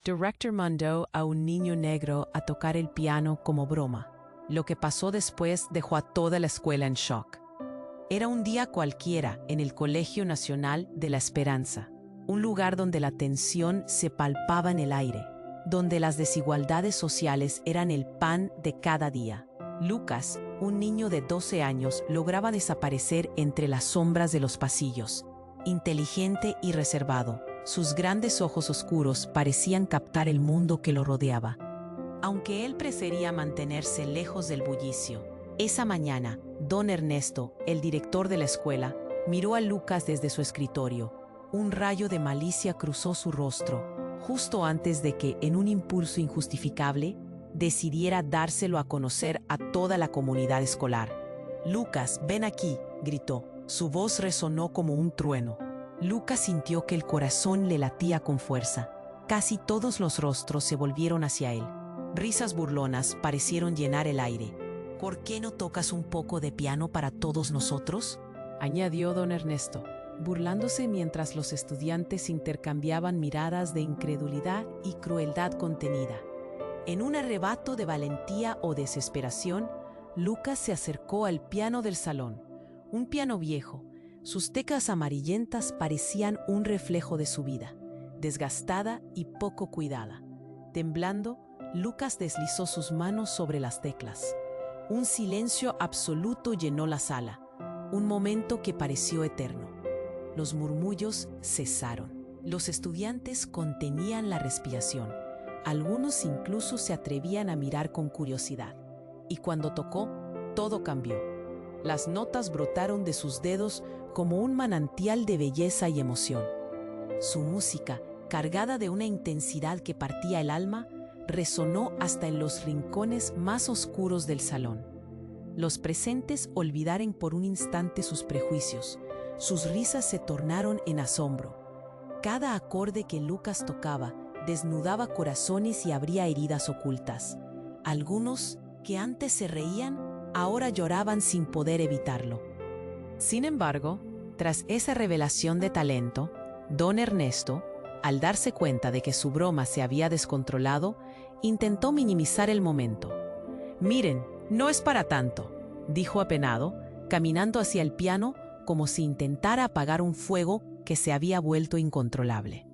Director mandó a un niño negro a tocar el piano como broma. Lo que pasó después dejó a toda la escuela en shock. Era un día cualquiera en el Colegio Nacional de la Esperanza, un lugar donde la tensión se palpaba en el aire, donde las desigualdades sociales eran el pan de cada día. Lucas, un niño de 12 años, lograba desaparecer entre las sombras de los pasillos. Inteligente y reservado, sus grandes ojos oscuros parecían captar el mundo que lo rodeaba. Aunque él prefería mantenerse lejos del bullicio, esa mañana, don Ernesto, el director de la escuela, miró a Lucas desde su escritorio. Un rayo de malicia cruzó su rostro, justo antes de que, en un impulso injustificable, decidiera dárselo a conocer a toda la comunidad escolar. «Lucas, ven aquí», gritó. Su voz resonó como un trueno. Lucas sintió que el corazón le latía con fuerza. Casi todos los rostros se volvieron hacia él. Risas burlonas parecieron llenar el aire. «¿Por qué no tocas un poco de piano para todos nosotros?», añadió don Ernesto, burlándose mientras los estudiantes intercambiaban miradas de incredulidad y crueldad contenida. En un arrebato de valentía o desesperación, Lucas se acercó al piano del salón. Un piano viejo. Sus teclas amarillentas parecían un reflejo de su vida, desgastada y poco cuidada. Temblando, Lucas deslizó sus manos sobre las teclas. Un silencio absoluto llenó la sala, un momento que pareció eterno. Los murmullos cesaron. Los estudiantes contenían la respiración. Algunos incluso se atrevían a mirar con curiosidad. Y cuando tocó, todo cambió. Las notas brotaron de sus dedos como un manantial de belleza y emoción. Su música, cargada de una intensidad que partía el alma, resonó hasta en los rincones más oscuros del salón. Los presentes olvidaron por un instante sus prejuicios. Sus risas se tornaron en asombro. Cada acorde que Lucas tocaba desnudaba corazones y abría heridas ocultas. Algunos, que antes se reían, ahora lloraban sin poder evitarlo. Sin embargo, tras esa revelación de talento, don Ernesto, al darse cuenta de que su broma se había descontrolado, intentó minimizar el momento. «Miren, no es para tanto», dijo apenado, caminando hacia el piano como si intentara apagar un fuego que se había vuelto incontrolable.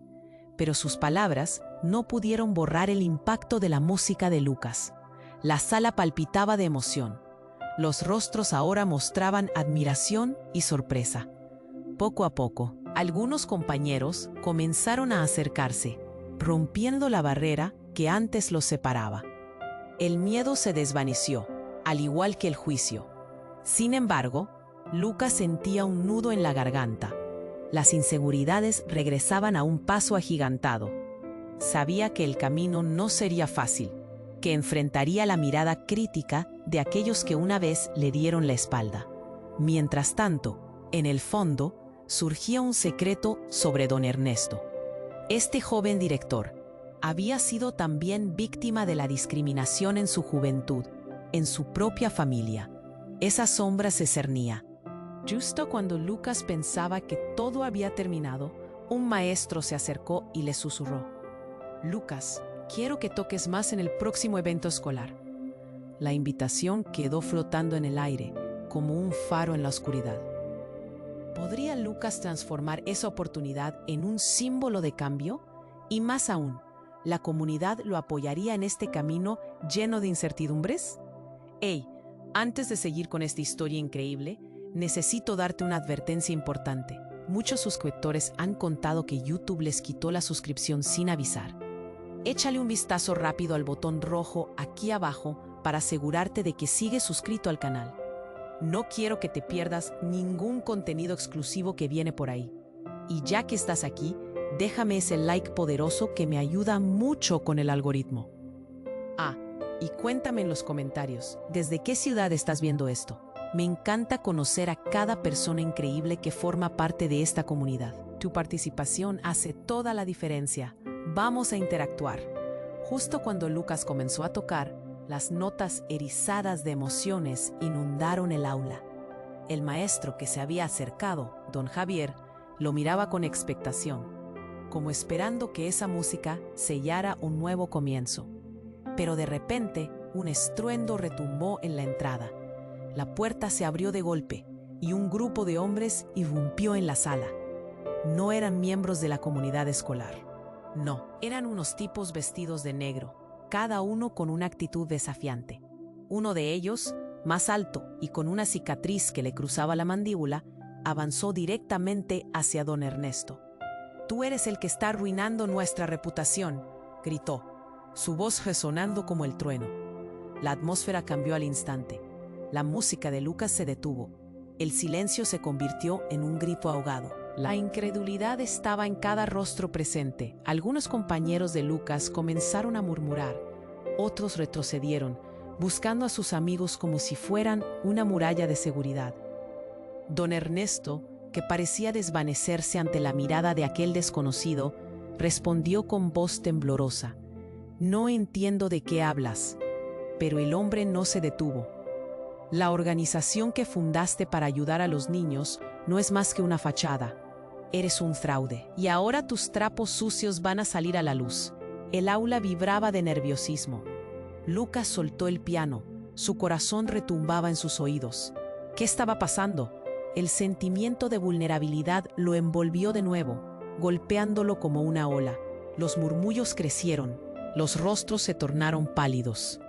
Pero sus palabras no pudieron borrar el impacto de la música de Lucas. La sala palpitaba de emoción. Los rostros ahora mostraban admiración y sorpresa. Poco a poco, algunos compañeros comenzaron a acercarse, rompiendo la barrera que antes los separaba. El miedo se desvaneció, al igual que el juicio. Sin embargo, Lucas sentía un nudo en la garganta. Las inseguridades regresaban a un paso agigantado. Sabía que el camino no sería fácil, que enfrentaría la mirada crítica de aquellos que una vez le dieron la espalda. Mientras tanto, en el fondo, surgía un secreto sobre don Ernesto. Este joven director había sido también víctima de la discriminación en su juventud, en su propia familia. Esa sombra se cernía. Justo cuando Lucas pensaba que todo había terminado, un maestro se acercó y le susurró: «Lucas, quiero que toques más en el próximo evento escolar». La invitación quedó flotando en el aire, como un faro en la oscuridad. ¿Podría Lucas transformar esa oportunidad en un símbolo de cambio? Y más aún, ¿la comunidad lo apoyaría en este camino lleno de incertidumbres? ¡Hey! Antes de seguir con esta historia increíble, necesito darte una advertencia importante. Muchos suscriptores han contado que YouTube les quitó la suscripción sin avisar. Échale un vistazo rápido al botón rojo aquí abajo para asegurarte de que sigues suscrito al canal. No quiero que te pierdas ningún contenido exclusivo que viene por ahí. Y ya que estás aquí, déjame ese like poderoso que me ayuda mucho con el algoritmo. Y cuéntame en los comentarios, ¿desde qué ciudad estás viendo esto? Me encanta conocer a cada persona increíble que forma parte de esta comunidad. Tu participación hace toda la diferencia. Vamos a interactuar. Justo cuando Lucas comenzó a tocar, las notas erizadas de emociones inundaron el aula. El maestro que se había acercado, don Javier, lo miraba con expectación. como esperando que esa música sellara un nuevo comienzo. Pero de repente, un estruendo retumbó en la entrada. La puerta se abrió de golpe y un grupo de hombres irrumpió en la sala. No eran miembros de la comunidad escolar. No, eran unos tipos vestidos de negro, cada uno con una actitud desafiante. Uno de ellos, más alto y con una cicatriz que le cruzaba la mandíbula, avanzó directamente hacia don Ernesto. «Tú eres el que está arruinando nuestra reputación», gritó, su voz resonando como el trueno. La atmósfera cambió al instante. La música de Lucas se detuvo. El silencio se convirtió en un grito ahogado. La incredulidad estaba en cada rostro presente. Algunos compañeros de Lucas comenzaron a murmurar. Otros retrocedieron, buscando a sus amigos como si fueran una muralla de seguridad. Don Ernesto, que parecía desvanecerse ante la mirada de aquel desconocido, respondió con voz temblorosa: «No entiendo de qué hablas». Pero el hombre no se detuvo. «La organización que fundaste para ayudar a los niños no es más que una fachada. Eres un fraude, y ahora tus trapos sucios van a salir a la luz». El aula vibraba de nerviosismo. Lucas soltó el piano. Su corazón retumbaba en sus oídos. ¿Qué estaba pasando? El sentimiento de vulnerabilidad lo envolvió de nuevo, golpeándolo como una ola. Los murmullos crecieron. Los rostros se tornaron pálidos.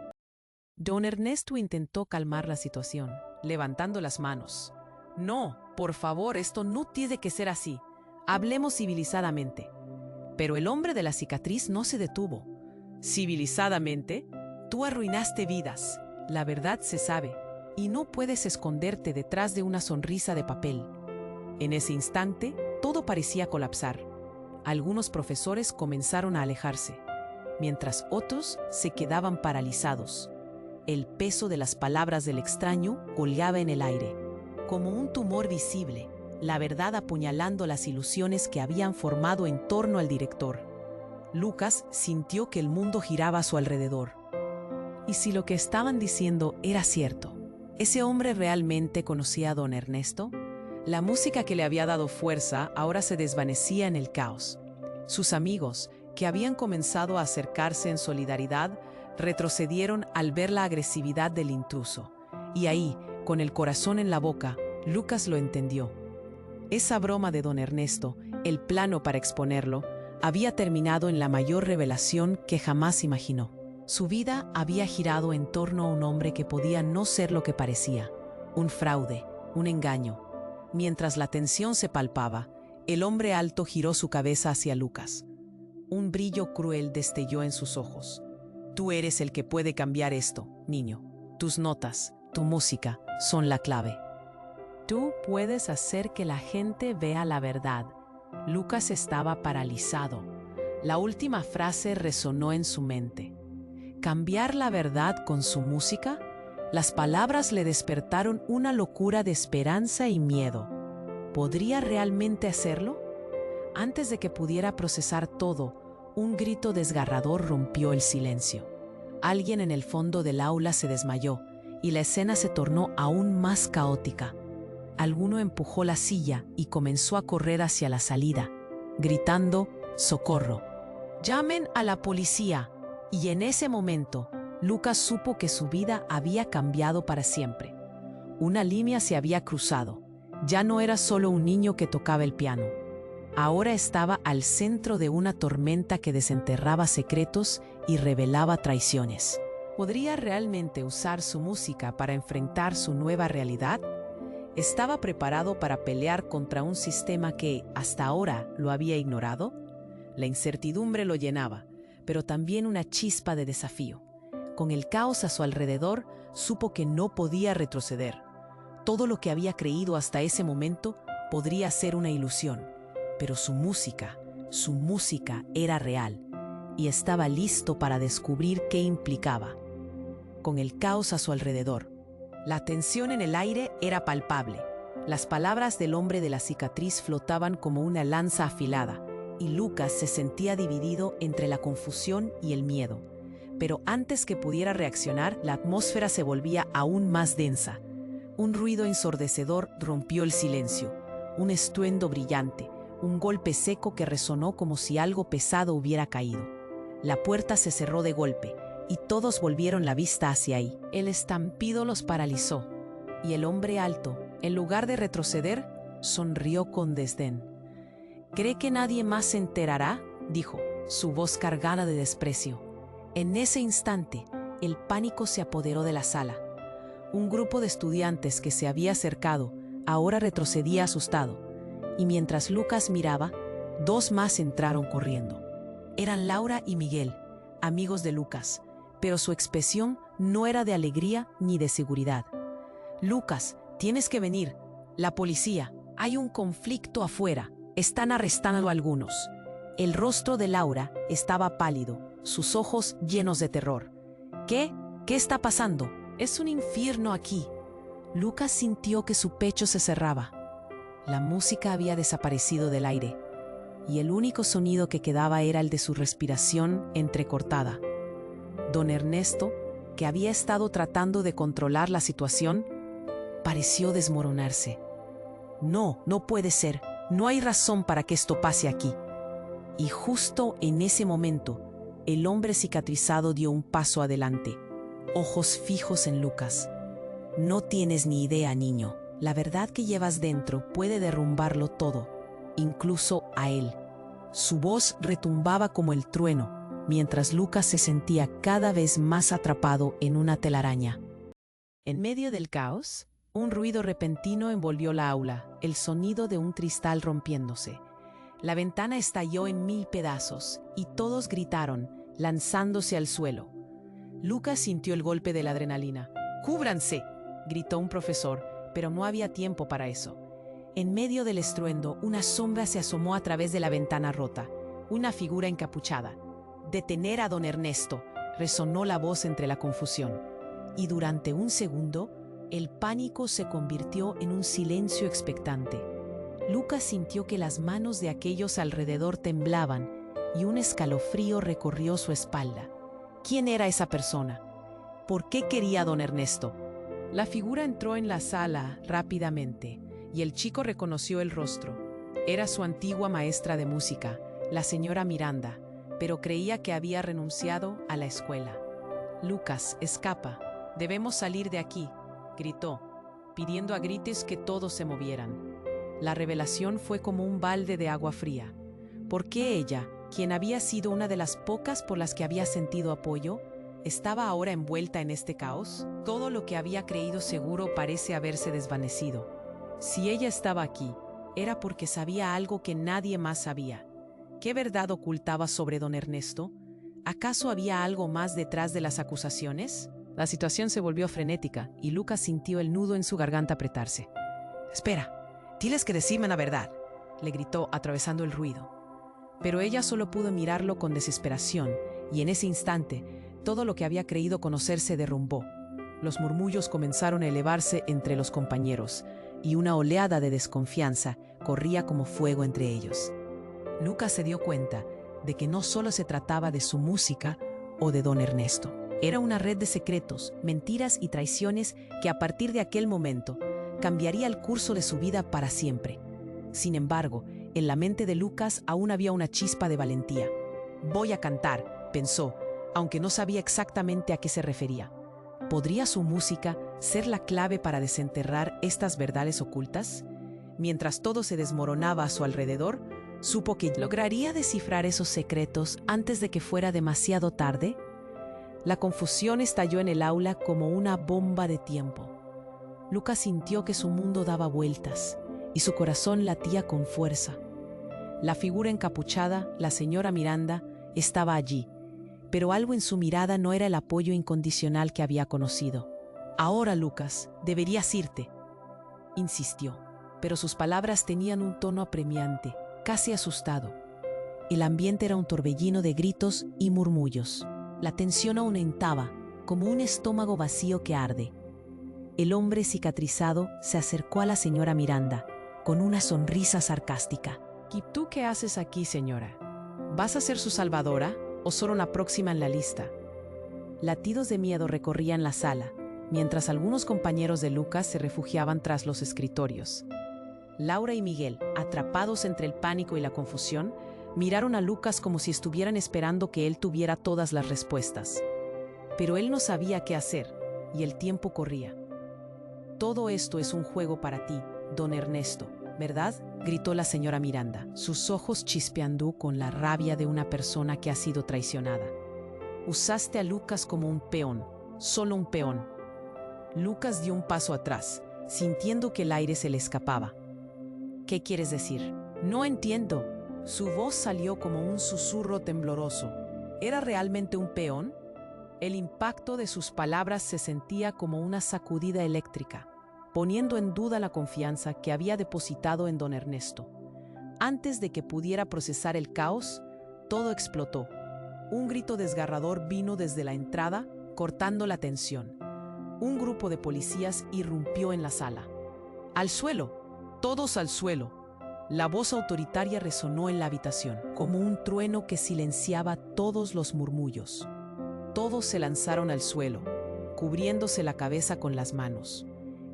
Don Ernesto intentó calmar la situación, levantando las manos. «No, por favor, esto no tiene que ser así. Hablemos civilizadamente». Pero el hombre de la cicatriz no se detuvo. «¿Civilizadamente? Tú arruinaste vidas. La verdad se sabe, y no puedes esconderte detrás de una sonrisa de papel». En ese instante, todo parecía colapsar. Algunos profesores comenzaron a alejarse, mientras otros se quedaban paralizados. El peso de las palabras del extraño colgaba en el aire, como un tumor visible, la verdad apuñalando las ilusiones que habían formado en torno al director. Lucas sintió que el mundo giraba a su alrededor. ¿Y si lo que estaban diciendo era cierto? ¿Ese hombre realmente conocía a don Ernesto? La música que le había dado fuerza ahora se desvanecía en el caos. Sus amigos, que habían comenzado a acercarse en solidaridad, retrocedieron al ver la agresividad del intruso. Y ahí, con el corazón en la boca, Lucas lo entendió. Esa broma de don Ernesto, el plano para exponerlo, había terminado en la mayor revelación que jamás imaginó. Su vida había girado en torno a un hombre que podía no ser lo que parecía, un fraude, un engaño. Mientras la tensión se palpaba, el hombre alto giró su cabeza hacia Lucas. Un brillo cruel destelló en sus ojos. «Tú eres el que puede cambiar esto, niño. Tus notas, tu música, son la clave. Tú puedes hacer que la gente vea la verdad». Lucas estaba paralizado. La última frase resonó en su mente. ¿Cambiar la verdad con su música? Las palabras le despertaron una locura de esperanza y miedo. ¿Podría realmente hacerlo? Antes de que pudiera procesar todo, un grito desgarrador rompió el silencio. Alguien en el fondo del aula se desmayó y la escena se tornó aún más caótica. Alguno empujó la silla y comenzó a correr hacia la salida, gritando «¡Socorro! ¡Llamen a la policía!». Y en ese momento, Lucas supo que su vida había cambiado para siempre. Una línea se había cruzado. Ya no era solo un niño que tocaba el piano. Ahora estaba al centro de una tormenta que desenterraba secretos y revelaba traiciones. ¿Podría realmente usar su música para enfrentar su nueva realidad? ¿Estaba preparado para pelear contra un sistema que, hasta ahora, lo había ignorado? La incertidumbre lo llenaba, pero también una chispa de desafío. Con el caos a su alrededor, supo que no podía retroceder. Todo lo que había creído hasta ese momento podría ser una ilusión, pero su música era real, y estaba listo para descubrir qué implicaba. Con el caos a su alrededor, la tensión en el aire era palpable. Las palabras del hombre de la cicatriz flotaban como una lanza afilada, y Lucas se sentía dividido entre la confusión y el miedo. Pero antes que pudiera reaccionar, la atmósfera se volvía aún más densa. Un ruido ensordecedor rompió el silencio, un estruendo brillante, un golpe seco que resonó como si algo pesado hubiera caído. La puerta se cerró de golpe, y todos volvieron la vista hacia ahí. El estampido los paralizó, y el hombre alto, en lugar de retroceder, sonrió con desdén. «¿Cree que nadie más se enterará?», dijo, su voz cargada de desprecio. En ese instante, el pánico se apoderó de la sala. Un grupo de estudiantes que se había acercado ahora retrocedía asustado, y mientras Lucas miraba, dos más entraron corriendo. Eran Laura y Miguel, amigos de Lucas, pero su expresión no era de alegría ni de seguridad. «Lucas, tienes que venir. La policía. Hay un conflicto afuera. Están arrestando a algunos». El rostro de Laura estaba pálido, sus ojos llenos de terror. «¿Qué? ¿Qué está pasando? Es un infierno aquí». Lucas sintió que su pecho se cerraba. La música había desaparecido del aire, y el único sonido que quedaba era el de su respiración entrecortada. Don Ernesto, que había estado tratando de controlar la situación, pareció desmoronarse. «No, no puede ser. No hay razón para que esto pase aquí». Y justo en ese momento, el hombre cicatrizado dio un paso adelante, ojos fijos en Lucas. «No tienes ni idea, niño. La verdad que llevas dentro puede derrumbarlo todo, incluso a él». Su voz retumbaba como el trueno, mientras Lucas se sentía cada vez más atrapado en una telaraña. En medio del caos, un ruido repentino envolvió la aula, el sonido de un cristal rompiéndose. La ventana estalló en 1000 pedazos y todos gritaron, lanzándose al suelo. Lucas sintió el golpe de la adrenalina. «¡Cúbranse!», gritó un profesor, pero no había tiempo para eso. En medio del estruendo, una sombra se asomó a través de la ventana rota, una figura encapuchada. «¡Detener a don Ernesto!», resonó la voz entre la confusión. Y durante un segundo, el pánico se convirtió en un silencio expectante. Lucas sintió que las manos de aquellos alrededor temblaban y un escalofrío recorrió su espalda. ¿Quién era esa persona? ¿Por qué quería a don Ernesto? La figura entró en la sala rápidamente y el chico reconoció el rostro. Era su antigua maestra de música, la señora Miranda, pero creía que había renunciado a la escuela. «Lucas, escapa. Debemos salir de aquí», gritó, pidiendo a gritos que todos se movieran. La revelación fue como un balde de agua fría. ¿Por qué ella, quien había sido una de las pocas por las que había sentido apoyo, estaba ahora envuelta en este caos? Todo lo que había creído seguro parece haberse desvanecido. Si ella estaba aquí, era porque sabía algo que nadie más sabía. ¿Qué verdad ocultaba sobre don Ernesto? ¿Acaso había algo más detrás de las acusaciones? La situación se volvió frenética y Lucas sintió el nudo en su garganta apretarse. «Espera, tienes que decirme la verdad», le gritó atravesando el ruido. Pero ella solo pudo mirarlo con desesperación, y en ese instante, todo lo que había creído conocer se derrumbó. Los murmullos comenzaron a elevarse entre los compañeros, y una oleada de desconfianza corría como fuego entre ellos. Lucas se dio cuenta de que no solo se trataba de su música o de don Ernesto. Era una red de secretos, mentiras y traiciones que a partir de aquel momento cambiaría el curso de su vida para siempre. Sin embargo, en la mente de Lucas aún había una chispa de valentía. «Voy a cantar», pensó, aunque no sabía exactamente a qué se refería. ¿Podría su música ser la clave para desenterrar estas verdades ocultas? Mientras todo se desmoronaba a su alrededor, supo que lograría descifrar esos secretos antes de que fuera demasiado tarde. La confusión estalló en el aula como una bomba de tiempo. Lucas sintió que su mundo daba vueltas y su corazón latía con fuerza. La figura encapuchada, la señora Miranda, estaba allí, pero algo en su mirada no era el apoyo incondicional que había conocido. «Ahora, Lucas, deberías irte», insistió, pero sus palabras tenían un tono apremiante, casi asustado. El ambiente era un torbellino de gritos y murmullos. La tensión aumentaba, como un estómago vacío que arde. El hombre cicatrizado se acercó a la señora Miranda, con una sonrisa sarcástica. «¿Y tú qué haces aquí, señora? ¿Vas a ser su salvadora o solo la próxima en la lista?» Latidos de miedo recorrían la sala, mientras algunos compañeros de Lucas se refugiaban tras los escritorios. Laura y Miguel, atrapados entre el pánico y la confusión, miraron a Lucas como si estuvieran esperando que él tuviera todas las respuestas. Pero él no sabía qué hacer, y el tiempo corría. «Todo esto es un juego para ti, don Ernesto, ¿verdad?», gritó la señora Miranda, sus ojos chispeando con la rabia de una persona que ha sido traicionada. «Usaste a Lucas como un peón, solo un peón». Lucas dio un paso atrás, sintiendo que el aire se le escapaba. «¿Qué quieres decir?». «No entiendo». Su voz salió como un susurro tembloroso. ¿Era realmente un peón? El impacto de sus palabras se sentía como una sacudida eléctrica, poniendo en duda la confianza que había depositado en don Ernesto. Antes de que pudiera procesar el caos, todo explotó. Un grito desgarrador vino desde la entrada, cortando la tensión. Un grupo de policías irrumpió en la sala. «¡Al suelo! ¡Todos al suelo!». La voz autoritaria resonó en la habitación, como un trueno que silenciaba todos los murmullos. Todos se lanzaron al suelo, cubriéndose la cabeza con las manos.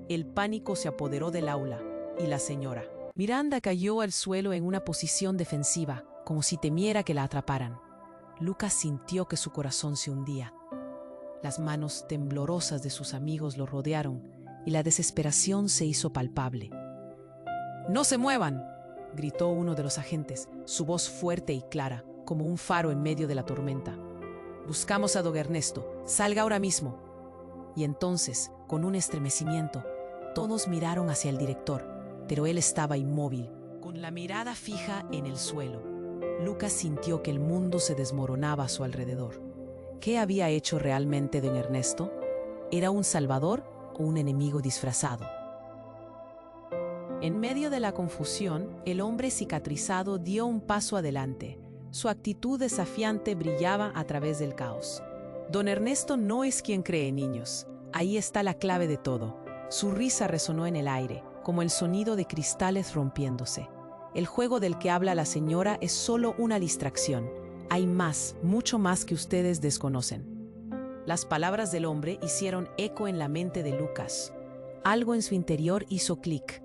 El pánico se apoderó del aula, y la señora Miranda cayó al suelo en una posición defensiva, como si temiera que la atraparan. Lucas sintió que su corazón se hundía. Las manos temblorosas de sus amigos lo rodearon, y la desesperación se hizo palpable. «¡No se muevan!», gritó uno de los agentes, su voz fuerte y clara, como un faro en medio de la tormenta. «Buscamos a don Ernesto. Salga ahora mismo». Y entonces, con un estremecimiento, todos miraron hacia el director, pero él estaba inmóvil, con la mirada fija en el suelo. Lucas sintió que el mundo se desmoronaba a su alrededor. ¿Qué había hecho realmente don Ernesto? ¿Era un salvador o un enemigo disfrazado? En medio de la confusión, el hombre cicatrizado dio un paso adelante. Su actitud desafiante brillaba a través del caos. Don Ernesto no es quien cree, niños. Ahí está la clave de todo. Su risa resonó en el aire, como el sonido de cristales rompiéndose. El juego del que habla la señora es solo una distracción. Hay más, mucho más que ustedes desconocen. Las palabras del hombre hicieron eco en la mente de Lucas. Algo en su interior hizo clic,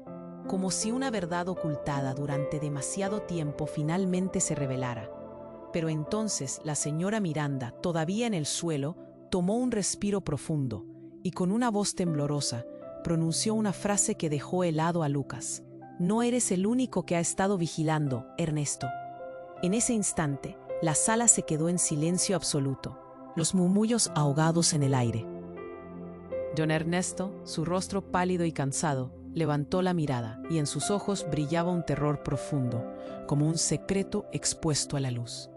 como si una verdad ocultada durante demasiado tiempo finalmente se revelara. Pero entonces la señora Miranda, todavía en el suelo, tomó un respiro profundo y con una voz temblorosa pronunció una frase que dejó helado a Lucas. «No eres el único que ha estado vigilando, Ernesto». En ese instante, la sala se quedó en silencio absoluto, los murmullos ahogados en el aire. Don Ernesto, su rostro pálido y cansado, levantó la mirada y en sus ojos brillaba un terror profundo, como un secreto expuesto a la luz.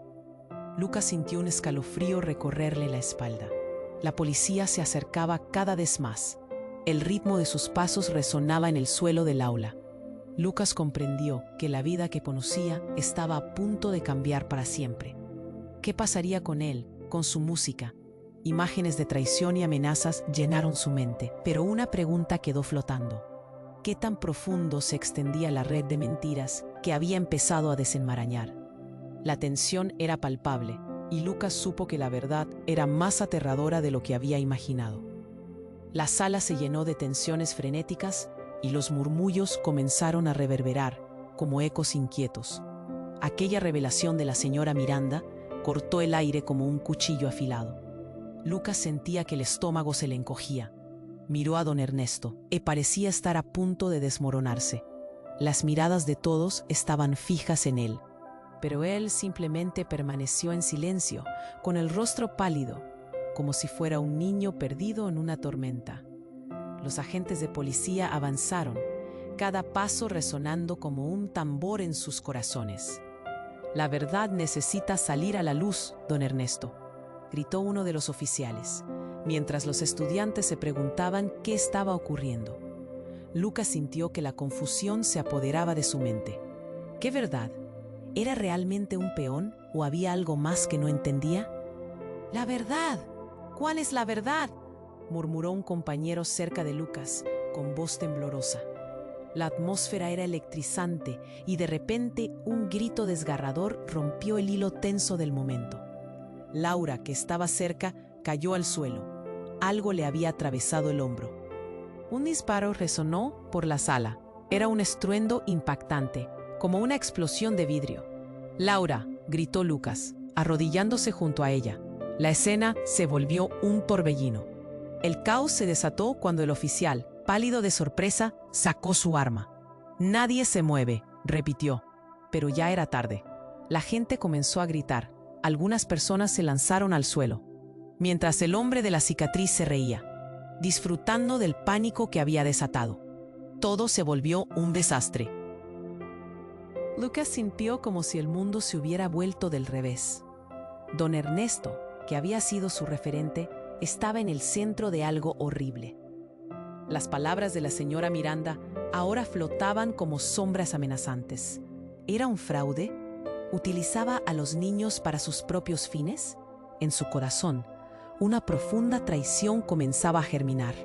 Lucas sintió un escalofrío recorrerle la espalda. La policía se acercaba cada vez más. El ritmo de sus pasos resonaba en el suelo del aula. Lucas comprendió que la vida que conocía estaba a punto de cambiar para siempre. ¿Qué pasaría con él, con su música? Imágenes de traición y amenazas llenaron su mente, pero una pregunta quedó flotando. ¿Qué tan profundo se extendía la red de mentiras que había empezado a desenmarañar? La tensión era palpable, y Lucas supo que la verdad era más aterradora de lo que había imaginado. La sala se llenó de tensiones frenéticas y los murmullos comenzaron a reverberar como ecos inquietos. Aquella revelación de la señora Miranda cortó el aire como un cuchillo afilado. Lucas sentía que el estómago se le encogía. Miró a don Ernesto y parecía estar a punto de desmoronarse. Las miradas de todos estaban fijas en él, pero él simplemente permaneció en silencio, con el rostro pálido, como si fuera un niño perdido en una tormenta. Los agentes de policía avanzaron, cada paso resonando como un tambor en sus corazones. «La verdad necesita salir a la luz, don Ernesto», gritó uno de los oficiales, mientras los estudiantes se preguntaban qué estaba ocurriendo. Lucas sintió que la confusión se apoderaba de su mente. ¿Qué verdad? ¿Era realmente un peón o había algo más que no entendía? «¡La verdad! ¿Cuál es la verdad?», murmuró un compañero cerca de Lucas, con voz temblorosa. La atmósfera era electrizante y de repente un grito desgarrador rompió el hilo tenso del momento. Laura, que estaba cerca, cayó al suelo. Algo le había atravesado el hombro. Un disparo resonó por la sala, Era un estruendo impactante, como una explosión de vidrio. «Laura», gritó Lucas, arrodillándose junto a ella. La escena se volvió un torbellino. El caos se desató cuando el oficial, pálido de sorpresa, sacó su arma. «Nadie se mueve», repitió. Pero ya era tarde. La gente comenzó a gritar. Algunas personas se lanzaron al suelo, mientras el hombre de la cicatriz se reía, disfrutando del pánico que había desatado. Todo se volvió un desastre. Lucas sintió como si el mundo se hubiera vuelto del revés. Don Ernesto, que había sido su referente, estaba en el centro de algo horrible. Las palabras de la señora Miranda ahora flotaban como sombras amenazantes. ¿Era un fraude? ¿Utilizaba a los niños para sus propios fines? En su corazón, una profunda traición comenzaba a germinar.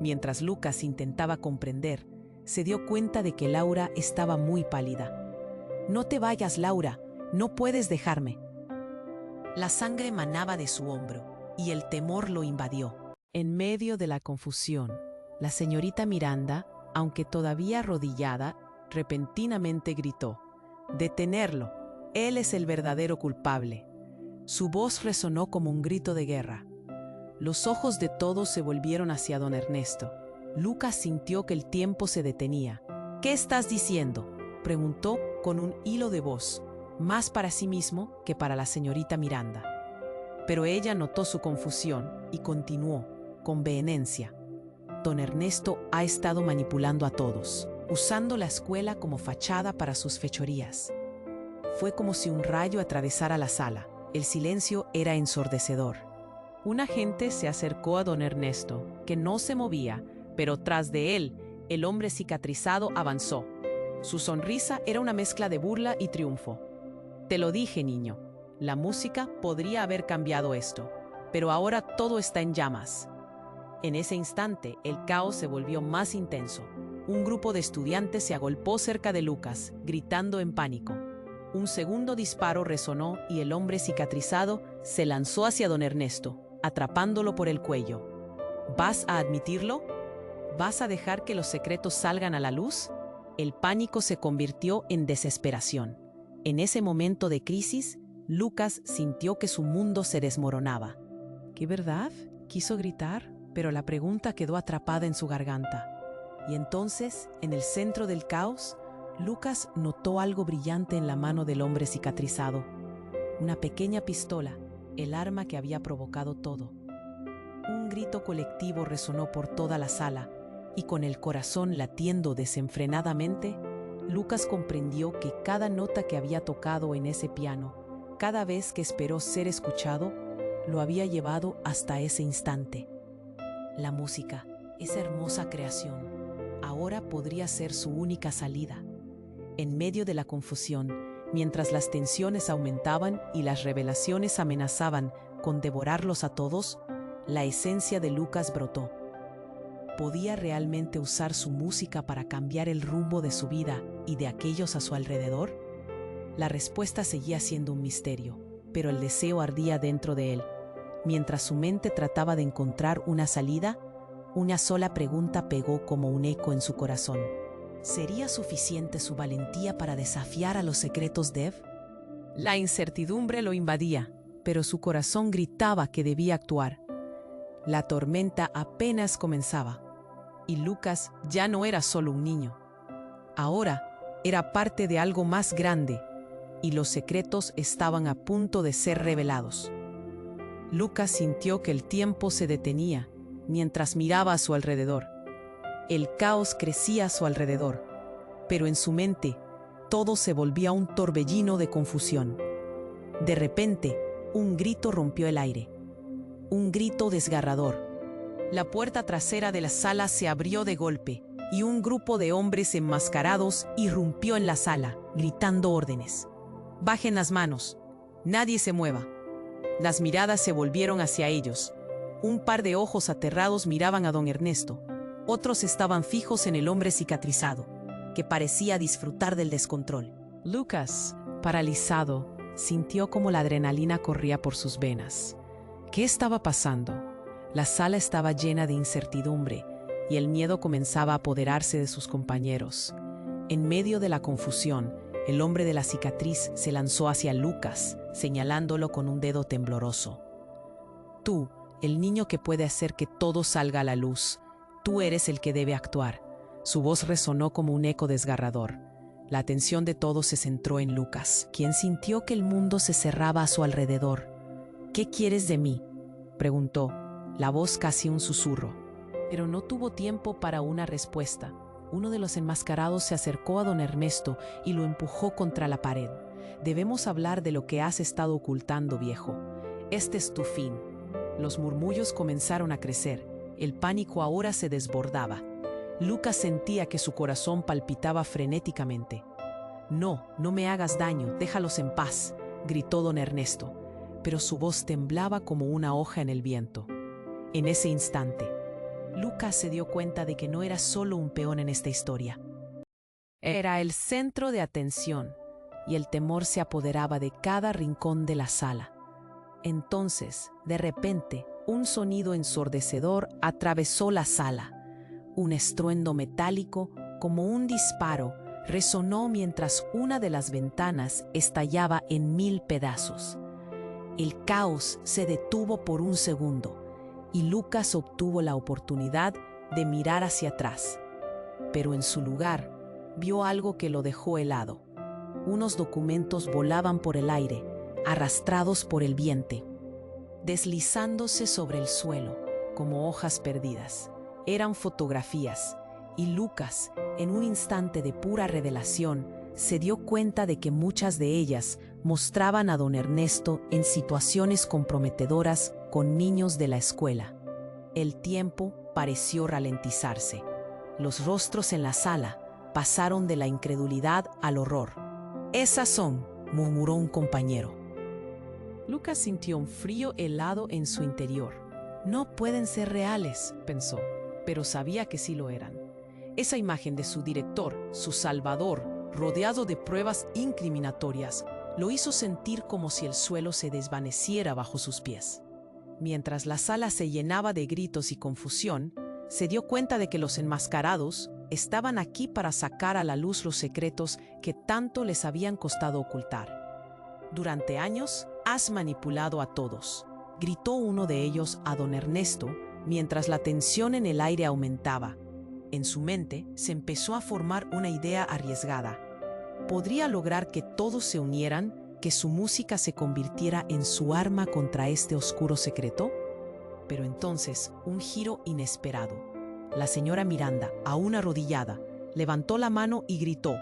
Mientras Lucas intentaba comprender, se dio cuenta de que Laura estaba muy pálida. «No te vayas, Laura, no puedes dejarme». La sangre manaba de su hombro y el temor lo invadió. En medio de la confusión, la señorita Miranda, aunque todavía arrodillada, repentinamente gritó: «¡Detenerlo! Él es el verdadero culpable». Su voz resonó como un grito de guerra. Los ojos de todos se volvieron hacia don Ernesto. Lucas sintió que el tiempo se detenía. «¿Qué estás diciendo?», preguntó con un hilo de voz, más para sí mismo que para la señorita Miranda. Pero ella notó su confusión y continuó, con vehemencia: «Don Ernesto ha estado manipulando a todos, usando la escuela como fachada para sus fechorías». Fue como si un rayo atravesara la sala. El silencio era ensordecedor. Un agente se acercó a don Ernesto, que no se movía, pero tras de él, el hombre cicatrizado avanzó. Su sonrisa era una mezcla de burla y triunfo. «Te lo dije, niño, la música podría haber cambiado esto, pero ahora todo está en llamas». En ese instante, el caos se volvió más intenso. Un grupo de estudiantes se agolpó cerca de Lucas, gritando en pánico. Un segundo disparo resonó y el hombre cicatrizado se lanzó hacia don Ernesto, atrapándolo por el cuello. «¿Vas a admitirlo? ¿Vas a dejar que los secretos salgan a la luz?». El pánico se convirtió en desesperación. En ese momento de crisis, Lucas sintió que su mundo se desmoronaba. «¿Qué verdad?», quiso gritar, pero la pregunta quedó atrapada en su garganta. Y entonces, en el centro del caos, Lucas notó algo brillante en la mano del hombre cicatrizado. Una pequeña pistola, el arma que había provocado todo. Un grito colectivo resonó por toda la sala, y con el corazón latiendo desenfrenadamente, Lucas comprendió que cada nota que había tocado en ese piano, cada vez que esperó ser escuchado, lo había llevado hasta ese instante. La música, esa hermosa creación, ahora podría ser su única salida. En medio de la confusión, mientras las tensiones aumentaban y las revelaciones amenazaban con devorarlos a todos, la esencia de Lucas brotó. ¿Podía realmente usar su música para cambiar el rumbo de su vida y de aquellos a su alrededor? La respuesta seguía siendo un misterio, pero el deseo ardía dentro de él. Mientras su mente trataba de encontrar una salida, una sola pregunta pegó como un eco en su corazón. ¿Sería suficiente su valentía para desafiar a los secretos Dev? La incertidumbre lo invadía, pero su corazón gritaba que debía actuar. La tormenta apenas comenzaba, y Lucas ya no era solo un niño. Ahora era parte de algo más grande, y los secretos estaban a punto de ser revelados. Lucas sintió que el tiempo se detenía mientras miraba a su alrededor. El caos crecía a su alrededor, pero en su mente todo se volvía un torbellino de confusión. De repente, un grito rompió el aire. Un grito desgarrador. La puerta trasera de la sala se abrió de golpe y un grupo de hombres enmascarados irrumpió en la sala, gritando órdenes. «Bajen las manos. Nadie se mueva». Las miradas se volvieron hacia ellos. Un par de ojos aterrados miraban a don Ernesto. Otros estaban fijos en el hombre cicatrizado, que parecía disfrutar del descontrol. Lucas, paralizado, sintió como la adrenalina corría por sus venas. ¿Qué estaba pasando? La sala estaba llena de incertidumbre, y el miedo comenzaba a apoderarse de sus compañeros. En medio de la confusión, el hombre de la cicatriz se lanzó hacia Lucas, señalándolo con un dedo tembloroso. Tú, el niño que puede hacer que todo salga a la luz, tú eres el que debe actuar. Su voz resonó como un eco desgarrador. La atención de todos se centró en Lucas, quien sintió que el mundo se cerraba a su alrededor. «¿Qué quieres de mí?», preguntó, la voz casi un susurro. Pero no tuvo tiempo para una respuesta. Uno de los enmascarados se acercó a don Ernesto y lo empujó contra la pared. «Debemos hablar de lo que has estado ocultando, viejo. Este es tu fin». Los murmullos comenzaron a crecer. El pánico ahora se desbordaba. Lucas sentía que su corazón palpitaba frenéticamente. «No, no me hagas daño, déjalos en paz», gritó don Ernesto, pero su voz temblaba como una hoja en el viento. En ese instante, Lucas se dio cuenta de que no era solo un peón en esta historia. Era el centro de atención, y el temor se apoderaba de cada rincón de la sala. Entonces, de repente, un sonido ensordecedor atravesó la sala. Un estruendo metálico, como un disparo, resonó mientras una de las ventanas estallaba en 1000 pedazos. El caos se detuvo por un segundo, y Lucas obtuvo la oportunidad de mirar hacia atrás. Pero en su lugar, vio algo que lo dejó helado. Unos documentos volaban por el aire, arrastrados por el viento, deslizándose sobre el suelo, como hojas perdidas. Eran fotografías, y Lucas, en un instante de pura revelación, se dio cuenta de que muchas de ellas mostraban a don Ernesto en situaciones comprometedoras con niños de la escuela. El tiempo pareció ralentizarse. Los rostros en la sala pasaron de la incredulidad al horror. «Esas son», murmuró un compañero. Lucas sintió un frío helado en su interior. «No pueden ser reales», pensó, pero sabía que sí lo eran. Esa imagen de su director, su salvador, rodeado de pruebas incriminatorias, lo hizo sentir como si el suelo se desvaneciera bajo sus pies. Mientras la sala se llenaba de gritos y confusión, se dio cuenta de que los enmascarados estaban aquí para sacar a la luz los secretos que tanto les habían costado ocultar. «Durante años has manipulado a todos», gritó uno de ellos a don Ernesto, mientras la tensión en el aire aumentaba. En su mente se empezó a formar una idea arriesgada. ¿Podría lograr que todos se unieran, que su música se convirtiera en su arma contra este oscuro secreto? Pero entonces, un giro inesperado. La señora Miranda, aún arrodillada, levantó la mano y gritó: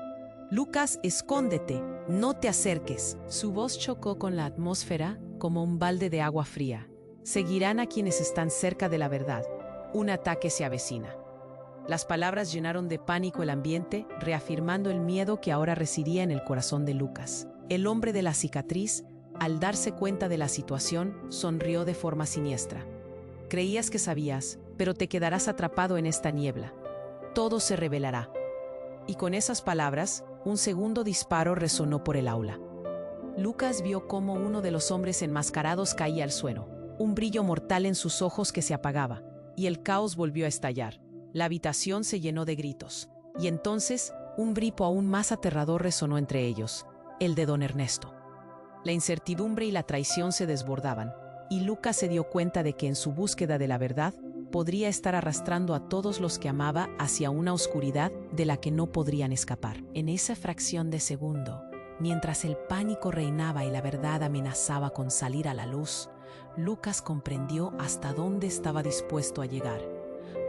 «Lucas, escóndete, no te acerques». Su voz chocó con la atmósfera como un balde de agua fría. «Seguirán a quienes están cerca de la verdad. Un ataque se avecina». Las palabras llenaron de pánico el ambiente, reafirmando el miedo que ahora residía en el corazón de Lucas. El hombre de la cicatriz, al darse cuenta de la situación, sonrió de forma siniestra. «Creías que sabías, pero te quedarás atrapado en esta niebla. Todo se revelará». Y con esas palabras, un segundo disparo resonó por el aula. Lucas vio cómo uno de los hombres enmascarados caía al suelo, un brillo mortal en sus ojos que se apagaba, y el caos volvió a estallar. La habitación se llenó de gritos, y entonces un grito aún más aterrador resonó entre ellos, el de don Ernesto. La incertidumbre y la traición se desbordaban, y Lucas se dio cuenta de que en su búsqueda de la verdad podría estar arrastrando a todos los que amaba hacia una oscuridad de la que no podrían escapar. En esa fracción de segundo, mientras el pánico reinaba y la verdad amenazaba con salir a la luz, Lucas comprendió hasta dónde estaba dispuesto a llegar.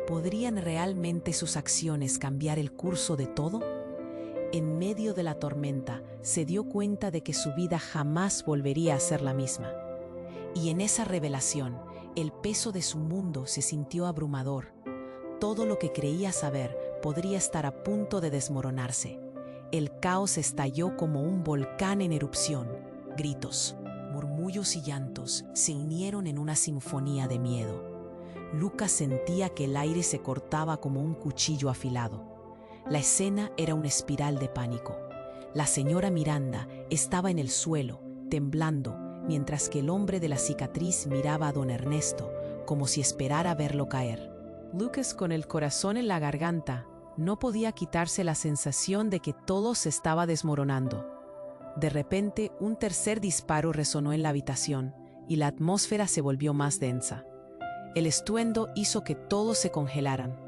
¿Podrían realmente sus acciones cambiar el curso de todo? En medio de la tormenta, se dio cuenta de que su vida jamás volvería a ser la misma. Y en esa revelación, el peso de su mundo se sintió abrumador. Todo lo que creía saber podría estar a punto de desmoronarse. El caos estalló como un volcán en erupción. Gritos, murmullos y llantos se unieron en una sinfonía de miedo. Lucas sentía que el aire se cortaba como un cuchillo afilado. La escena era una espiral de pánico. La señora Miranda estaba en el suelo, temblando, mientras que el hombre de la cicatriz miraba a don Ernesto, como si esperara verlo caer. Lucas, con el corazón en la garganta, no podía quitarse la sensación de que todo se estaba desmoronando. De repente, un tercer disparo resonó en la habitación y la atmósfera se volvió más densa. El estruendo hizo que todos se congelaran.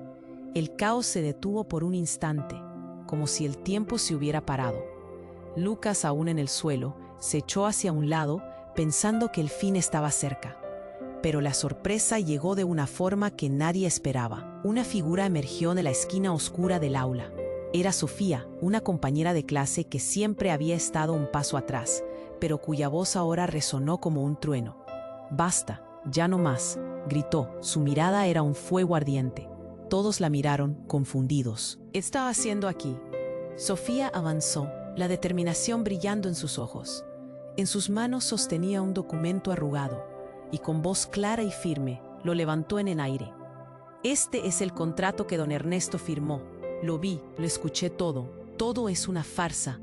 El caos se detuvo por un instante, como si el tiempo se hubiera parado. Lucas, aún en el suelo, se echó hacia un lado, pensando que el fin estaba cerca. Pero la sorpresa llegó de una forma que nadie esperaba. Una figura emergió de la esquina oscura del aula. Era Sofía, una compañera de clase que siempre había estado un paso atrás, pero cuya voz ahora resonó como un trueno. «Basta, ya no más», gritó. Su mirada era un fuego ardiente. Todos la miraron, confundidos. «¿Qué está haciendo aquí?». Sofía avanzó, la determinación brillando en sus ojos. En sus manos sostenía un documento arrugado, y con voz clara y firme lo levantó en el aire. «Este es el contrato que don Ernesto firmó. Lo vi, lo escuché todo. Todo es una farsa.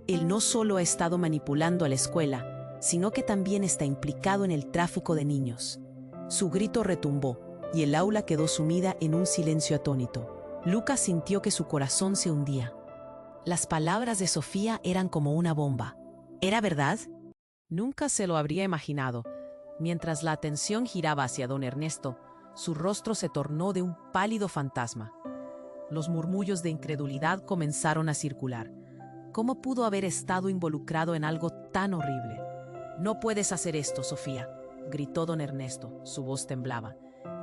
Él no solo ha estado manipulando a la escuela, sino que también está implicado en el tráfico de niños». Su grito retumbó, y el aula quedó sumida en un silencio atónito. Lucas sintió que su corazón se hundía. Las palabras de Sofía eran como una bomba. ¿Era verdad? Nunca se lo habría imaginado. Mientras la atención giraba hacia don Ernesto, su rostro se tornó de un pálido fantasma. Los murmullos de incredulidad comenzaron a circular. ¿Cómo pudo haber estado involucrado en algo tan horrible? «No puedes hacer esto, Sofía», gritó don Ernesto. Su voz temblaba.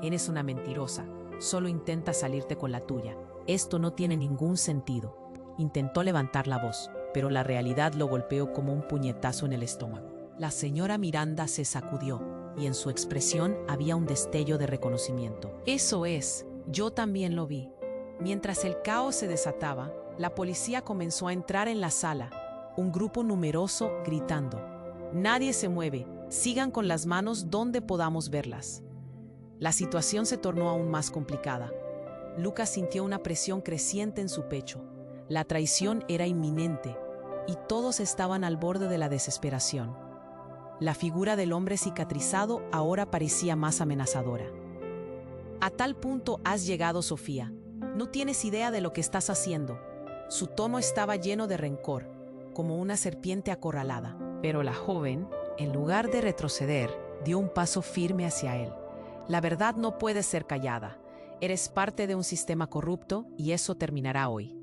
«Eres una mentirosa. Solo intenta salirte con la tuya. Esto no tiene ningún sentido». Intentó levantar la voz, pero la realidad lo golpeó como un puñetazo en el estómago. La señora Miranda se sacudió, y en su expresión había un destello de reconocimiento. «Eso es, yo también lo vi». Mientras el caos se desataba, la policía comenzó a entrar en la sala, un grupo numeroso gritando: «Nadie se mueve, sigan con las manos donde podamos verlas». La situación se tornó aún más complicada. Lucas sintió una presión creciente en su pecho. La traición era inminente, y todos estaban al borde de la desesperación. La figura del hombre cicatrizado ahora parecía más amenazadora. «A tal punto has llegado, Sofía. No tienes idea de lo que estás haciendo». Su tono estaba lleno de rencor, como una serpiente acorralada. Pero la joven, en lugar de retroceder, dio un paso firme hacia él. «La verdad no puede ser callada. Eres parte de un sistema corrupto y eso terminará hoy».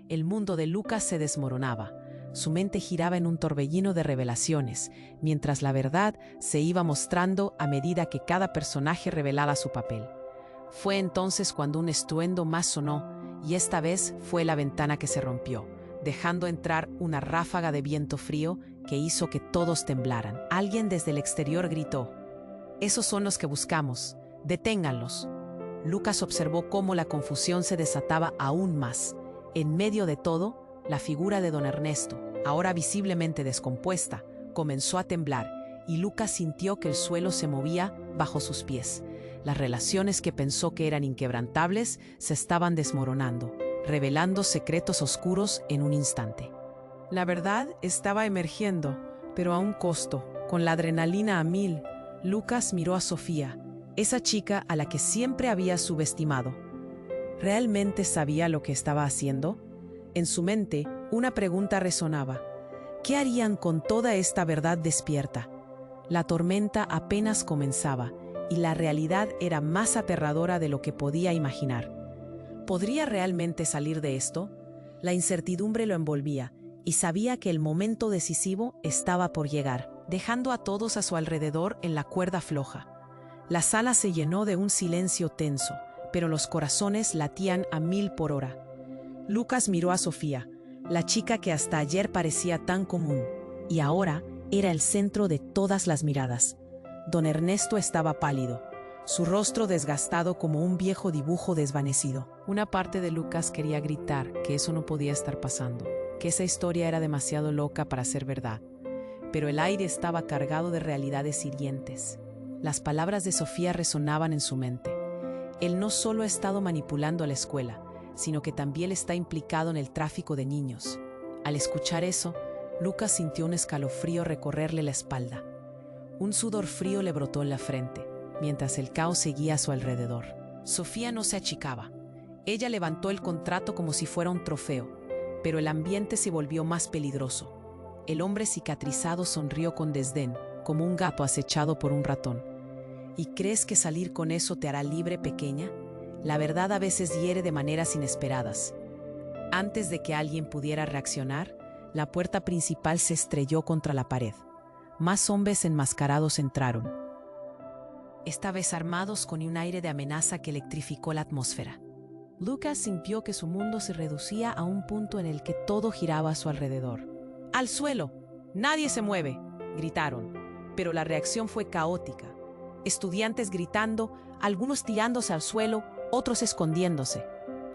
El mundo de Lucas se desmoronaba. Su mente giraba en un torbellino de revelaciones, mientras la verdad se iba mostrando a medida que cada personaje revelaba su papel. Fue entonces cuando un estruendo más sonó, y esta vez fue la ventana que se rompió, dejando entrar una ráfaga de viento frío que hizo que todos temblaran. Alguien desde el exterior gritó: «Esos son los que buscamos. Deténganlos». Lucas observó cómo la confusión se desataba aún más. En medio de todo, la figura de don Ernesto, ahora visiblemente descompuesta, comenzó a temblar, y Lucas sintió que el suelo se movía bajo sus pies. Las relaciones que pensó que eran inquebrantables se estaban desmoronando, revelando secretos oscuros en un instante. La verdad estaba emergiendo, pero a un costo. Con la adrenalina a mil, Lucas miró a Sofía, esa chica a la que siempre había subestimado. ¿Realmente sabía lo que estaba haciendo? En su mente, una pregunta resonaba. ¿Qué harían con toda esta verdad despierta? La tormenta apenas comenzaba, y la realidad era más aterradora de lo que podía imaginar. ¿Podría realmente salir de esto? La incertidumbre lo envolvía, y sabía que el momento decisivo estaba por llegar, dejando a todos a su alrededor en la cuerda floja. La sala se llenó de un silencio tenso, pero los corazones latían a 1000 por hora. Lucas miró a Sofía, la chica que hasta ayer parecía tan común, y ahora era el centro de todas las miradas. Don Ernesto estaba pálido, su rostro desgastado como un viejo dibujo desvanecido. Una parte de Lucas quería gritar que eso no podía estar pasando, que esa historia era demasiado loca para ser verdad. Pero el aire estaba cargado de realidades hirientes. Las palabras de Sofía resonaban en su mente. Él no solo ha estado manipulando a la escuela, sino que también está implicado en el tráfico de niños. Al escuchar eso, Lucas sintió un escalofrío recorrerle la espalda. Un sudor frío le brotó en la frente, mientras el caos seguía a su alrededor. Sofía no se achicaba. Ella levantó el contrato como si fuera un trofeo, pero el ambiente se volvió más peligroso. El hombre cicatrizado sonrió con desdén, como un gato acechado por un ratón. ¿Y crees que salir con eso te hará libre, pequeña? La verdad a veces hiere de maneras inesperadas. Antes de que alguien pudiera reaccionar, la puerta principal se estrelló contra la pared. Más hombres enmascarados entraron, esta vez armados con un aire de amenaza que electrificó la atmósfera. Lucas sintió que su mundo se reducía a un punto en el que todo giraba a su alrededor. ¡Al suelo! ¡Nadie se mueve!, gritaron, pero la reacción fue caótica. Estudiantes gritando, algunos tirándose al suelo, otros escondiéndose.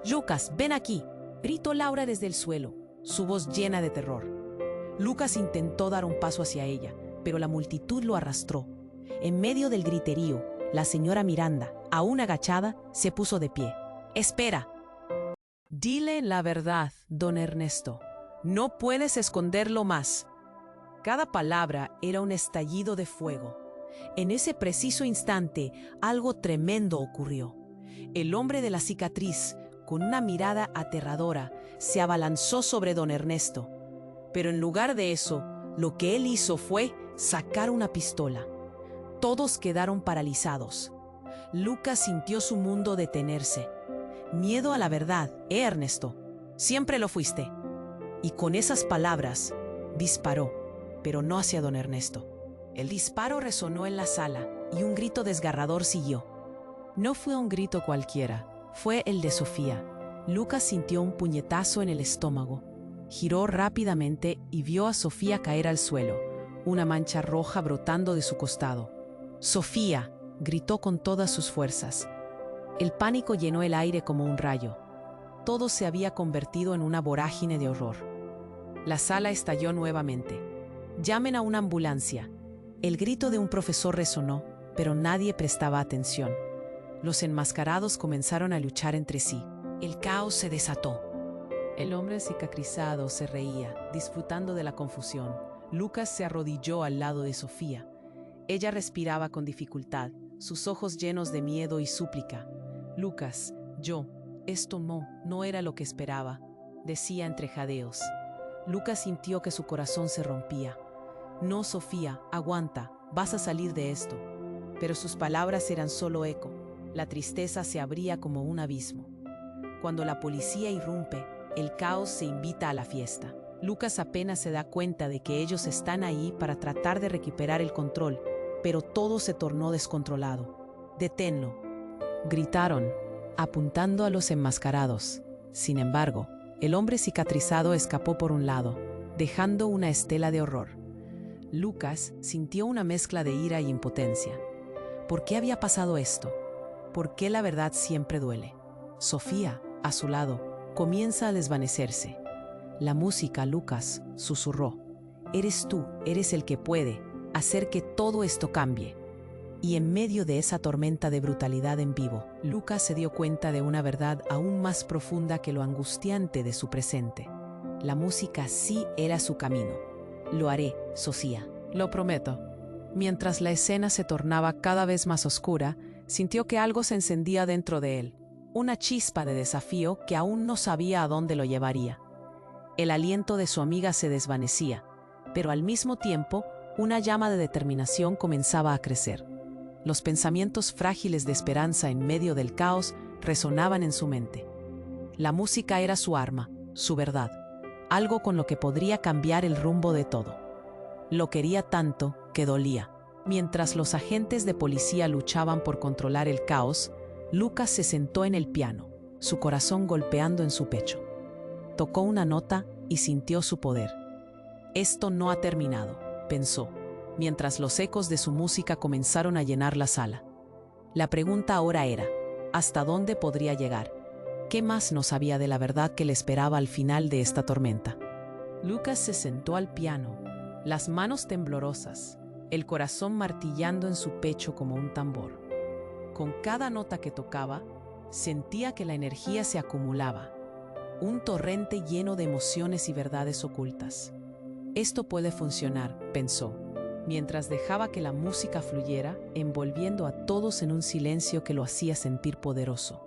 «Lucas, ven aquí», gritó Laura desde el suelo, su voz llena de terror. Lucas intentó dar un paso hacia ella, pero la multitud lo arrastró. En medio del griterío, la señora Miranda, aún agachada, se puso de pie. «Espera. Dile la verdad, don Ernesto. No puedes esconderlo más». Cada palabra era un estallido de fuego. En ese preciso instante, algo tremendo ocurrió. El hombre de la cicatriz, con una mirada aterradora, se abalanzó sobre don Ernesto. Pero en lugar de eso, lo que él hizo fue sacar una pistola. Todos quedaron paralizados. Lucas sintió su mundo detenerse. «Miedo a la verdad, Ernesto. Siempre lo fuiste». Y con esas palabras, disparó, pero no hacia don Ernesto. El disparo resonó en la sala y un grito desgarrador siguió. No fue un grito cualquiera, fue el de Sofía. Lucas sintió un puñetazo en el estómago. Giró rápidamente y vio a Sofía caer al suelo, una mancha roja brotando de su costado. «Sofía», gritó con todas sus fuerzas. El pánico llenó el aire como un rayo. Todo se había convertido en una vorágine de horror. La sala estalló nuevamente. «Llamen a una ambulancia». El grito de un profesor resonó, pero nadie prestaba atención. Los enmascarados comenzaron a luchar entre sí. El caos se desató. El hombre cicatrizado se reía, disfrutando de la confusión. Lucas se arrodilló al lado de Sofía. Ella respiraba con dificultad, sus ojos llenos de miedo y súplica. «Lucas, esto no era lo que esperaba», decía entre jadeos. Lucas sintió que su corazón se rompía. «No, Sofía, aguanta, vas a salir de esto». Pero sus palabras eran solo eco. La tristeza se abría como un abismo. Cuando la policía irrumpe, el caos se invita a la fiesta. Lucas apenas se da cuenta de que ellos están ahí para tratar de recuperar el control, pero todo se tornó descontrolado. «Deténlo», gritaron, apuntando a los enmascarados. Sin embargo, el hombre cicatrizado escapó por un lado, dejando una estela de horror. Lucas sintió una mezcla de ira y impotencia. ¿Por qué había pasado esto? ¿Por qué la verdad siempre duele? Sofía, a su lado, comienza a desvanecerse. La música, Lucas, susurró. «Eres tú, eres el que puede hacer que todo esto cambie». Y en medio de esa tormenta de brutalidad en vivo, Lucas se dio cuenta de una verdad aún más profunda que lo angustiante de su presente. La música sí era su camino. «Lo haré, Sofía. Lo prometo». Mientras la escena se tornaba cada vez más oscura, sintió que algo se encendía dentro de él. Una chispa de desafío que aún no sabía a dónde lo llevaría. El aliento de su amiga se desvanecía, pero al mismo tiempo, una llama de determinación comenzaba a crecer. Los pensamientos frágiles de esperanza en medio del caos resonaban en su mente. La música era su arma, su verdad, algo con lo que podría cambiar el rumbo de todo. Lo quería tanto que dolía. Mientras los agentes de policía luchaban por controlar el caos, Lucas se sentó en el piano, su corazón golpeando en su pecho. Tocó una nota y sintió su poder. «Esto no ha terminado», pensó, mientras los ecos de su música comenzaron a llenar la sala. La pregunta ahora era, ¿hasta dónde podría llegar? ¿Qué más no sabía de la verdad que le esperaba al final de esta tormenta? Lucas se sentó al piano, las manos temblorosas, el corazón martillando en su pecho como un tambor. Con cada nota que tocaba, sentía que la energía se acumulaba, un torrente lleno de emociones y verdades ocultas. «Esto puede funcionar», pensó. mientras dejaba que la música fluyera, envolviendo a todos en un silencio que lo hacía sentir poderoso.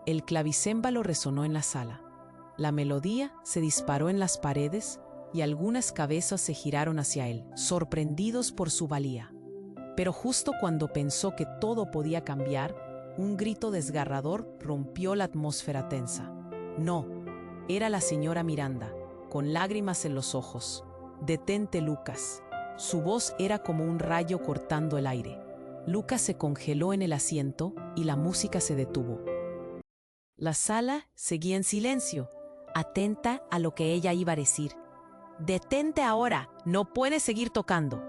El clavicémbalo resonó en la sala. La melodía se disparó en las paredes y algunas cabezas se giraron hacia él, sorprendidos por su valía. Pero justo cuando pensó que todo podía cambiar, un grito desgarrador rompió la atmósfera tensa. No, era la señora Miranda, con lágrimas en los ojos. «Detente, Lucas». Su voz era como un rayo cortando el aire. Lucas se congeló en el asiento y la música se detuvo. La sala seguía en silencio, atenta a lo que ella iba a decir. «Detente ahora, no puedes seguir tocando».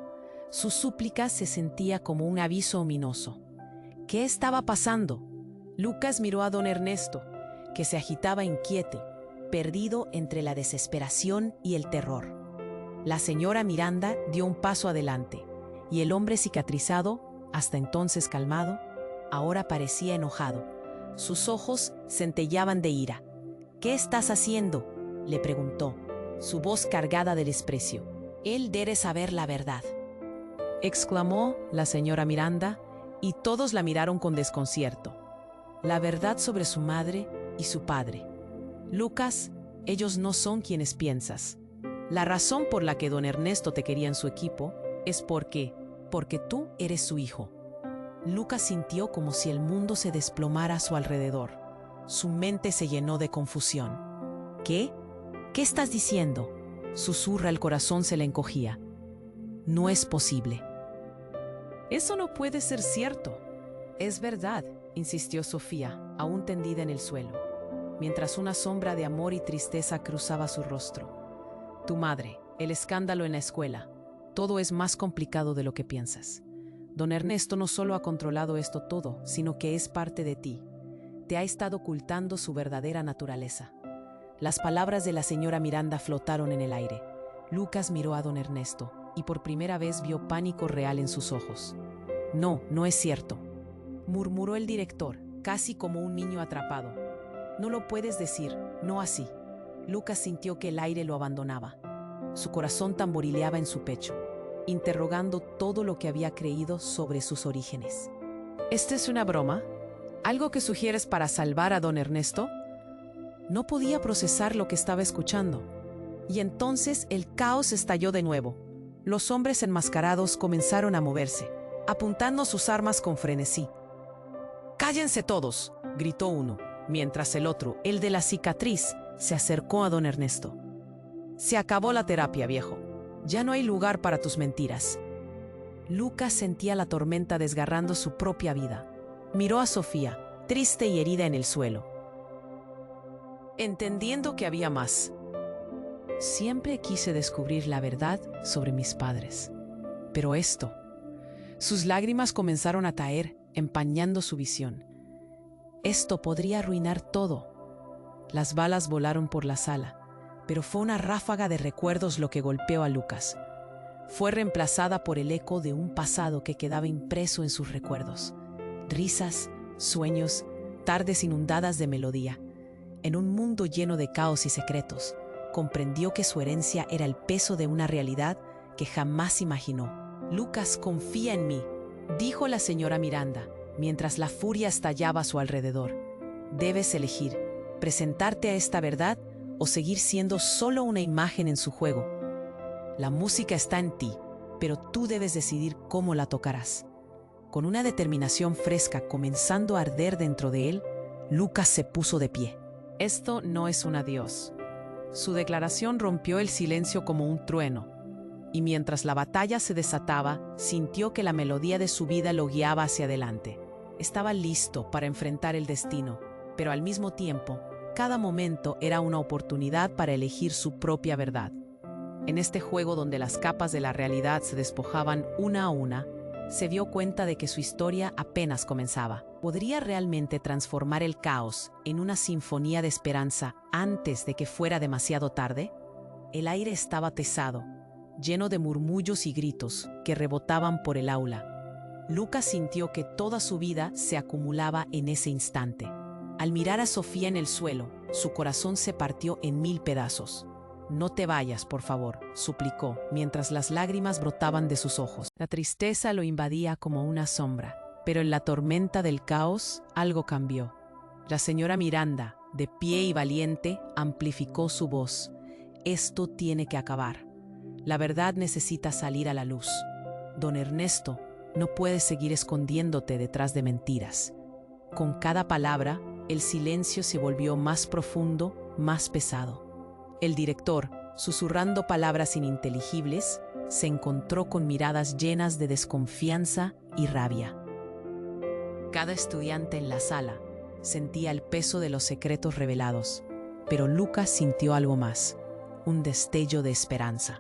Su súplica se sentía como un aviso ominoso. ¿Qué estaba pasando? Lucas miró a don Ernesto, que se agitaba inquieto, perdido entre la desesperación y el terror. La señora Miranda dio un paso adelante, y el hombre cicatrizado, hasta entonces calmado, ahora parecía enojado. Sus ojos centelleaban de ira. «¿Qué estás haciendo?», le preguntó, su voz cargada de desprecio. «Él debe saber la verdad», exclamó la señora Miranda, y todos la miraron con desconcierto. La verdad sobre su madre y su padre. «Lucas, ellos no son quienes piensas. La razón por la que don Ernesto te quería en su equipo es porque tú eres su hijo». Lucas sintió como si el mundo se desplomara a su alrededor. Su mente se llenó de confusión. «¿Qué? ¿Qué estás diciendo?», susurra, el corazón se le encogía. «No es posible». «Eso no puede ser cierto». «Es verdad», insistió Sofía, aún tendida en el suelo, mientras una sombra de amor y tristeza cruzaba su rostro. «Tu madre, el escándalo en la escuela, todo es más complicado de lo que piensas. Don Ernesto no solo ha controlado esto todo, sino que es parte de ti. Te ha estado ocultando su verdadera naturaleza». Las palabras de la señora Miranda flotaron en el aire. Lucas miró a don Ernesto y por primera vez vio pánico real en sus ojos. «No, no es cierto», murmuró el director, casi como un niño atrapado. «No lo puedes decir, no así». Lucas sintió que el aire lo abandonaba. Su corazón tamborileaba en su pecho, interrogando todo lo que había creído sobre sus orígenes. «¿Esta es una broma? ¿Algo que sugieres para salvar a don Ernesto?». No podía procesar lo que estaba escuchando. Y entonces el caos estalló de nuevo. Los hombres enmascarados comenzaron a moverse, apuntando sus armas con frenesí. «¡Cállense todos!», gritó uno, mientras el otro, el de la cicatriz, se acercó a don Ernesto. «Se acabó la terapia, viejo. Ya no hay lugar para tus mentiras». Lucas sentía la tormenta desgarrando su propia vida. Miró a Sofía, triste y herida en el suelo, entendiendo que había más. «Siempre quise descubrir la verdad sobre mis padres. Pero esto...». Sus lágrimas comenzaron a caer, empañando su visión. «Esto podría arruinar todo». Las balas volaron por la sala, pero fue una ráfaga de recuerdos lo que golpeó a Lucas. Fue reemplazada por el eco de un pasado que quedaba impreso en sus recuerdos. Risas, sueños, tardes inundadas de melodía. En un mundo lleno de caos y secretos, comprendió que su herencia era el peso de una realidad que jamás imaginó. «Lucas, confía en mí», dijo la señora Miranda, mientras la furia estallaba a su alrededor. «Debes elegir, presentarte a esta verdad o seguir siendo solo una imagen en su juego. La música está en ti, pero tú debes decidir cómo la tocarás». Con una determinación fresca comenzando a arder dentro de él, Lucas se puso de pie. «Esto no es un adiós». Su declaración rompió el silencio como un trueno, y mientras la batalla se desataba, sintió que la melodía de su vida lo guiaba hacia adelante. Estaba listo para enfrentar el destino, pero al mismo tiempo, cada momento era una oportunidad para elegir su propia verdad. En este juego donde las capas de la realidad se despojaban una a una, se dio cuenta de que su historia apenas comenzaba. ¿Podría realmente transformar el caos en una sinfonía de esperanza antes de que fuera demasiado tarde? El aire estaba pesado, lleno de murmullos y gritos que rebotaban por el aula. Lucas sintió que toda su vida se acumulaba en ese instante. Al mirar a Sofía en el suelo, su corazón se partió en 1000 pedazos. No te vayas, por favor, suplicó, mientras las lágrimas brotaban de sus ojos. La tristeza lo invadía como una sombra, pero en la tormenta del caos algo cambió. La señora Miranda, de pie y valiente, amplificó su voz. Esto tiene que acabar. La verdad necesita salir a la luz. Don Ernesto, no puedes seguir escondiéndote detrás de mentiras. Con cada palabra, el silencio se volvió más profundo, más pesado. El director, susurrando palabras ininteligibles, se encontró con miradas llenas de desconfianza y rabia. Cada estudiante en la sala sentía el peso de los secretos revelados, pero Lucas sintió algo más, un destello de esperanza.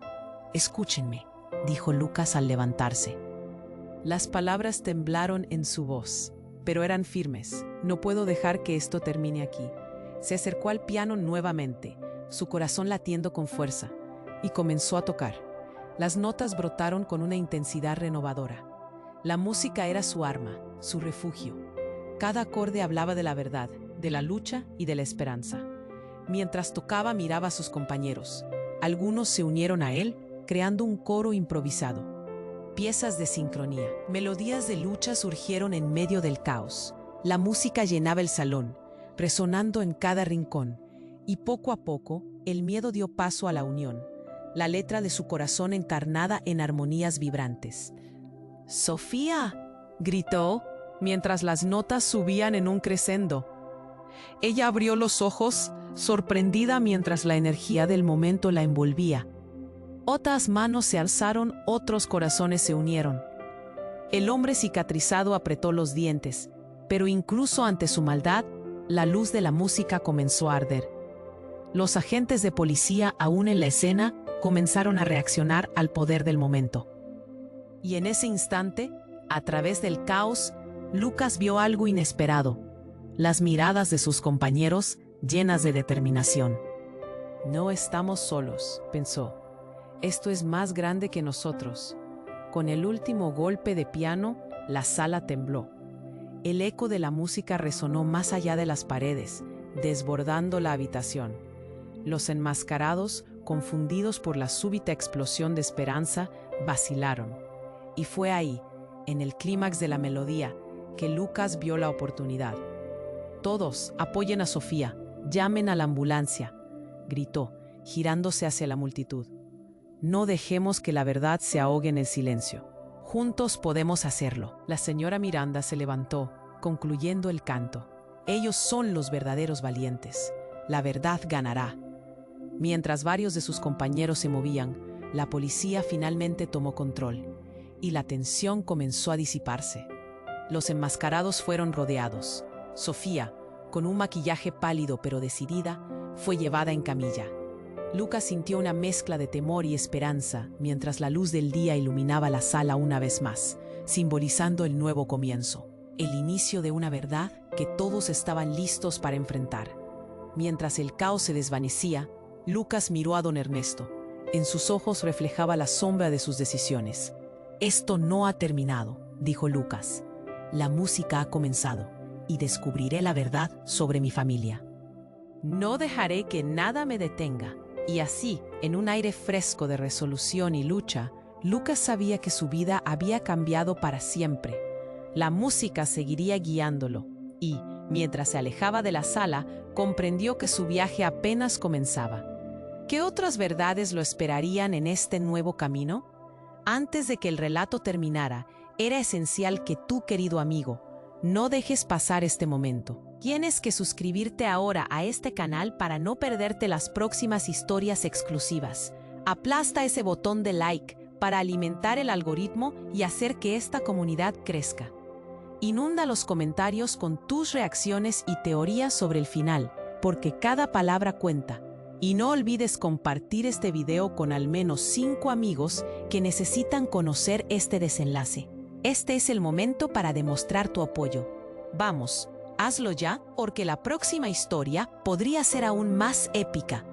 «Escúchenme», dijo Lucas al levantarse. Las palabras temblaron en su voz, pero eran firmes. «No puedo dejar que esto termine aquí». Se acercó al piano nuevamente, su corazón latiendo con fuerza, y comenzó a tocar. Las notas brotaron con una intensidad renovadora. La música era su arma, su refugio. Cada acorde hablaba de la verdad, de la lucha y de la esperanza. Mientras tocaba, miraba a sus compañeros. Algunos se unieron a él, creando un coro improvisado. Piezas de sincronía, melodías de lucha surgieron en medio del caos. La música llenaba el salón, resonando en cada rincón. Y poco a poco, el miedo dio paso a la unión, la letra de su corazón encarnada en armonías vibrantes. «¡Sofía!», gritó, mientras las notas subían en un crescendo. Ella abrió los ojos, sorprendida mientras la energía del momento la envolvía. Otras manos se alzaron, otros corazones se unieron. El hombre cicatrizado apretó los dientes, pero incluso ante su maldad, la luz de la música comenzó a arder. Los agentes de policía, aún en la escena, comenzaron a reaccionar al poder del momento. Y en ese instante, a través del caos, Lucas vio algo inesperado. Las miradas de sus compañeros llenas de determinación. «No estamos solos», pensó. «Esto es más grande que nosotros». Con el último golpe de piano, la sala tembló. El eco de la música resonó más allá de las paredes, desbordando la habitación. Los enmascarados, confundidos por la súbita explosión de esperanza, vacilaron. Y fue ahí, en el clímax de la melodía, que Lucas vio la oportunidad. «Todos, apoyen a Sofía, llamen a la ambulancia», gritó, girándose hacia la multitud. «No dejemos que la verdad se ahogue en el silencio. Juntos podemos hacerlo». La señora Miranda se levantó, concluyendo el canto. «Ellos son los verdaderos valientes. La verdad ganará». Mientras varios de sus compañeros se movían, la policía finalmente tomó control, y la tensión comenzó a disiparse. Los enmascarados fueron rodeados. Sofía, con un maquillaje pálido pero decidida, fue llevada en camilla. Lucas sintió una mezcla de temor y esperanza mientras la luz del día iluminaba la sala una vez más, simbolizando el nuevo comienzo, el inicio de una verdad que todos estaban listos para enfrentar. Mientras el caos se desvanecía, Lucas miró a don Ernesto. En sus ojos reflejaba la sombra de sus decisiones. «Esto no ha terminado», dijo Lucas. «La música ha comenzado y descubriré la verdad sobre mi familia. No dejaré que nada me detenga». Y así, en un aire fresco de resolución y lucha, Lucas sabía que su vida había cambiado para siempre. La música seguiría guiándolo y, mientras se alejaba de la sala, comprendió que su viaje apenas comenzaba. ¿Qué otras verdades lo esperarían en este nuevo camino? Antes de que el relato terminara, era esencial que tú, querido amigo, no dejes pasar este momento. Tienes que suscribirte ahora a este canal para no perderte las próximas historias exclusivas. Aplasta ese botón de like para alimentar el algoritmo y hacer que esta comunidad crezca. Inunda los comentarios con tus reacciones y teorías sobre el final, porque cada palabra cuenta. Y no olvides compartir este video con al menos 5 amigos que necesitan conocer este desenlace. Este es el momento para demostrar tu apoyo. Vamos, hazlo ya, porque la próxima historia podría ser aún más épica.